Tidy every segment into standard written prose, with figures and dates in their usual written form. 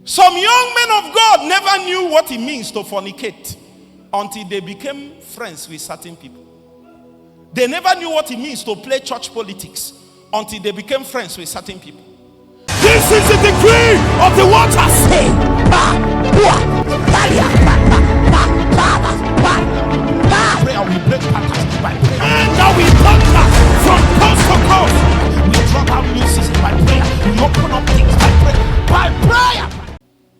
Some young men of God never knew what it means to fornicate until they became friends with certain people. They never knew what it means to play church politics until they became friends with certain people. This is the decree of the waters. Prayer we break patterns by prayer. And now we conquer from coast to coast. We drop out music by prayer. We open up things by prayer. By prayer.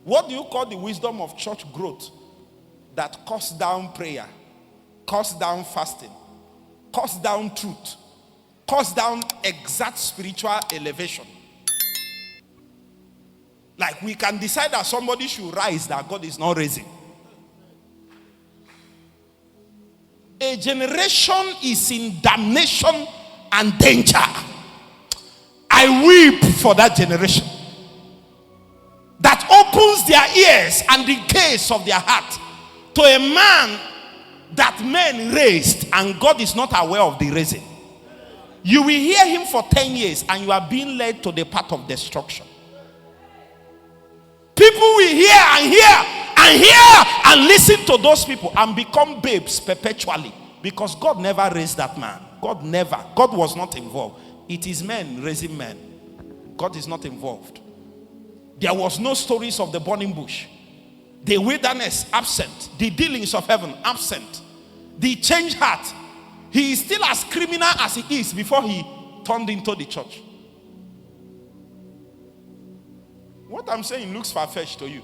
What do you call the wisdom of church growth that cuts down prayer, cuts down fasting, cuts down truth, cuts down exact spiritual elevation? Like we can decide that somebody should rise, that God is not raising. A generation is in damnation and danger. I weep for that generation that opens their ears and the gates of their heart to a man that men raised and God is not aware of the raising. You will hear him for 10 years and you are being led to the path of destruction. People will hear and hear and hear and listen to those people and become babes perpetually, because God never raised that man. God was not involved. It is men raising men. God is not involved. There was no stories of the burning bush, the wilderness absent, the dealings of heaven absent, the changed heart. He is still as criminal as he is before he turned into the church. What I'm saying looks far-fetched to you.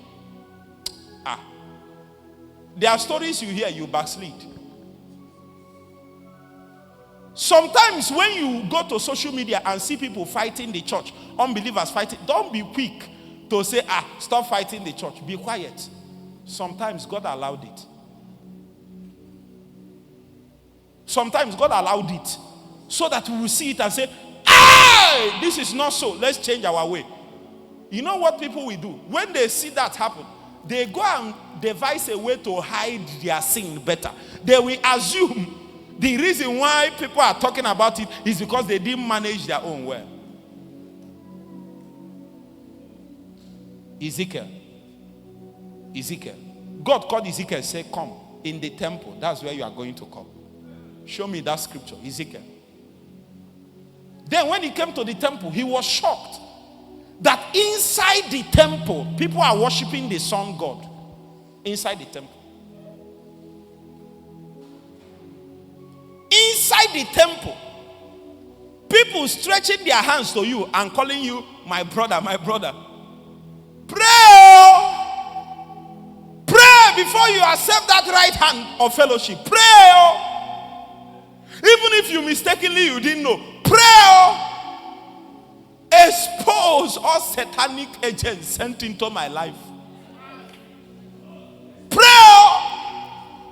There are stories you hear, you backslid. Sometimes when you go to social media and see people fighting the church, unbelievers fighting, don't be quick to say, stop fighting the church. Be quiet. Sometimes God allowed it. Sometimes God allowed it so that we will see it and say, hey, this is not so. Let's change our way. You know what people will do? When they see that happen, they go and devise a way to hide their sin better. They will assume the reason why people are talking about it is because they didn't manage their own well. Ezekiel. God called Ezekiel and said, come in the temple. That's where you are going to come. Show me that scripture, Ezekiel. Then when he came to the temple, he was shocked that inside the temple, people are worshiping the sun god. Inside the temple. Inside the temple, people stretching their hands to you and calling you my brother, my brother. Pray! Pray before you accept that right hand of fellowship. Pray! Even if you mistakenly you didn't know. Pray! Expose all satanic agents sent into my life. Pray!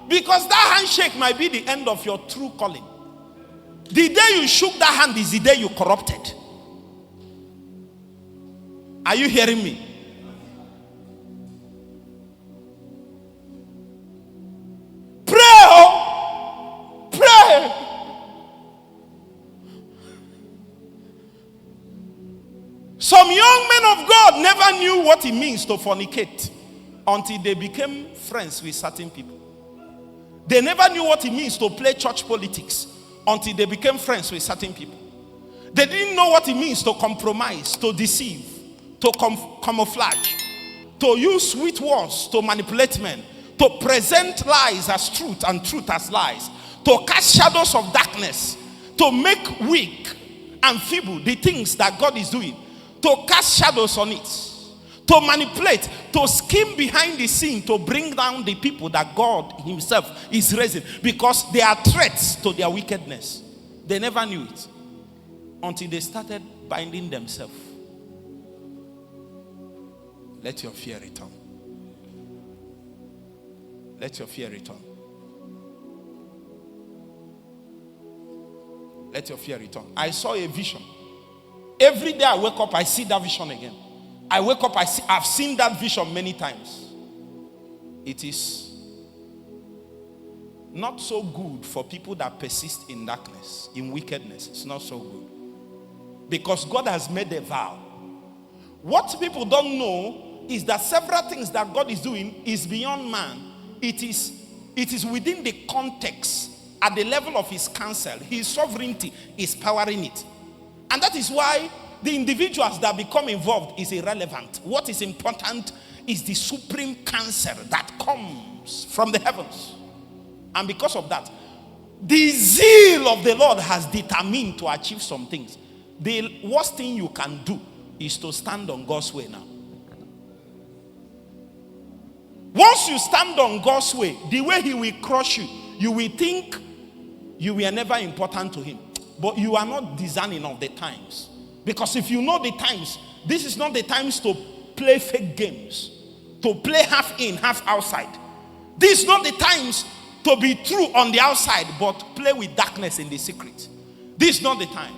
Because that handshake might be the end of your true calling. The day you shook that hand is the day you corrupted. Are you hearing me? Pray! Pray! Some young men of God never knew what it means to fornicate until they became friends with certain people. They never knew what it means to play church politics until they became friends with certain people. They didn't know what it means to compromise, to deceive, to camouflage, to use sweet words to manipulate men, to present lies as truth and truth as lies, to cast shadows of darkness, to make weak and feeble the things that God is doing, to cast shadows on it, to manipulate, to scheme behind the scene, to bring down the people that God himself is raising, because they are threats to their wickedness. They never knew it until they started binding themselves. Let your fear return. Let your fear return. Let your fear return. I saw a vision. Every day I wake up, I see that vision again. I wake up, I've seen that vision many times. It is not so good for people that persist in darkness, in wickedness. It's not so good. Because God has made a vow. What people don't know is that several things that God is doing is beyond man. It is within the context, at the level of his counsel. His sovereignty is powering it. And that is why the individuals that become involved is irrelevant. What is important is the supreme counsel that comes from the heavens. And because of that, the zeal of the Lord has determined to achieve some things. The worst thing you can do is to stand on God's way now. Once you stand on God's way, the way he will crush you, you will think you were never important to him. But you are not discerning of the times. Because if you know the times, this is not the times to play fake games, to play half in, half outside. This is not the times to be true on the outside, but play with darkness in the secret. This is not the time.